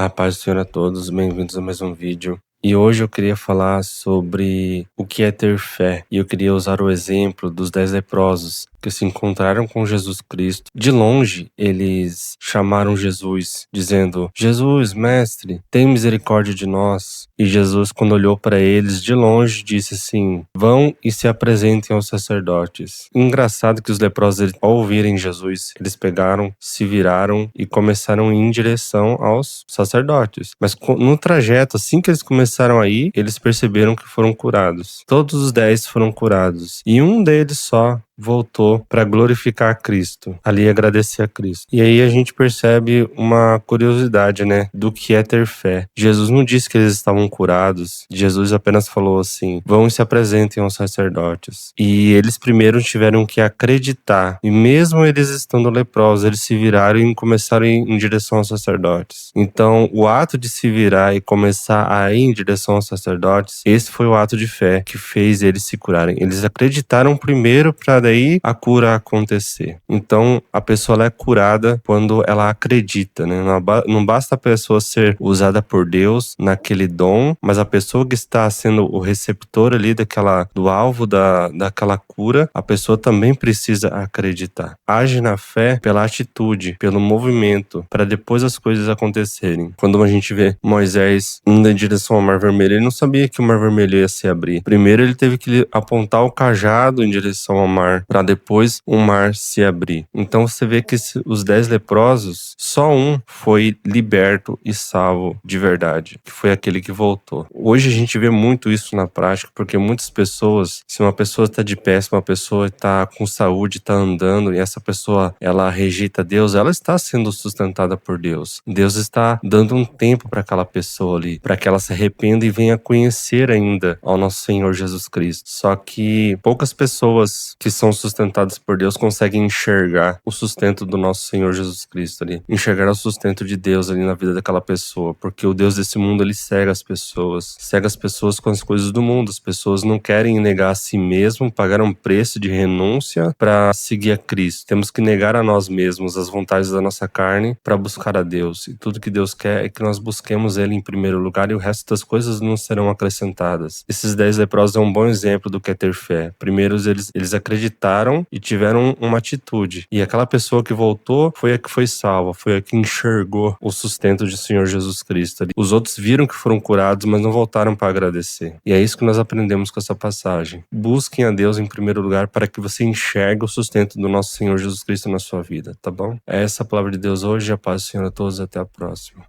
A paz do Senhor a todos, bem-vindos a mais um vídeo. E hoje eu queria falar sobre o que é ter fé. E eu queria usar o exemplo dos 10 leprosos que se encontraram com Jesus Cristo. De longe, eles chamaram Jesus, dizendo: Jesus, mestre, tem misericórdia de nós. E Jesus, quando olhou para eles de longe, disse assim: vão e se apresentem aos sacerdotes. Engraçado que os leprosos, ao ouvirem Jesus, eles pegaram, se viraram e começaram a ir em direção aos sacerdotes. Mas no trajeto, assim que eles começaram a ir, eles perceberam que foram curados. Todos os 10 foram curados. E um deles só voltou para glorificar a Cristo, ali agradecer a Cristo. E aí a gente percebe uma curiosidade, né, do que é ter fé. Jesus não disse que eles estavam curados, Jesus apenas falou assim: vão e se apresentem aos sacerdotes. E eles primeiro tiveram que acreditar, e mesmo eles estando leprosos, eles se viraram e começaram a ir em direção aos sacerdotes. Então, o ato de se virar e começar a ir em direção aos sacerdotes, esse foi o ato de fé que fez eles se curarem. Eles acreditaram primeiro para daí a cura acontecer. Então, a pessoa ela é curada quando ela acredita, né? Não basta a pessoa ser usada por Deus naquele dom, mas a pessoa que está sendo o receptor ali do alvo daquela cura, a pessoa também precisa acreditar. Age na fé pela atitude, pelo movimento, para depois as coisas acontecerem. Quando a gente vê Moisés indo em direção ao Mar Vermelho, ele não sabia que o Mar Vermelho ia se abrir. Primeiro ele teve que apontar o cajado em direção ao mar, para depois o mar se abrir. Então você vê que os 10 leprosos, só um foi liberto e salvo de verdade, que foi aquele que voltou. Hoje a gente vê muito isso na prática, porque muitas pessoas, se uma pessoa está de pé, se uma pessoa está com saúde, está andando, e essa pessoa ela rejeita Deus, ela está sendo sustentada por Deus. Deus está dando um tempo para aquela pessoa ali, para que ela se arrependa e venha conhecer ainda ao nosso Senhor Jesus Cristo. Só que poucas pessoas que são sustentadas por Deus conseguem enxergar o sustento do nosso Senhor Jesus Cristo ali, enxergar o sustento de Deus ali na vida daquela pessoa, porque o Deus desse mundo ele cega as pessoas com as coisas do mundo. As pessoas não querem negar a si mesmo, pagar um preço de renúncia para seguir a Cristo. Temos que negar a nós mesmos as vontades da nossa carne para buscar a Deus, e tudo que Deus quer é que nós busquemos Ele em primeiro lugar, e o resto das coisas não serão acrescentadas. Esses 10 leprosos é um bom exemplo do que é ter fé. Primeiro eles acreditaram e tiveram uma atitude. E aquela pessoa que voltou foi a que foi salva, foi a que enxergou o sustento do Senhor Jesus Cristo. Os outros viram que foram curados, mas não voltaram para agradecer. E é isso que nós aprendemos com essa passagem. Busquem a Deus em primeiro lugar para que você enxergue o sustento do nosso Senhor Jesus Cristo na sua vida, tá bom? É essa a palavra de Deus hoje. A paz do Senhor a todos. Até a próxima.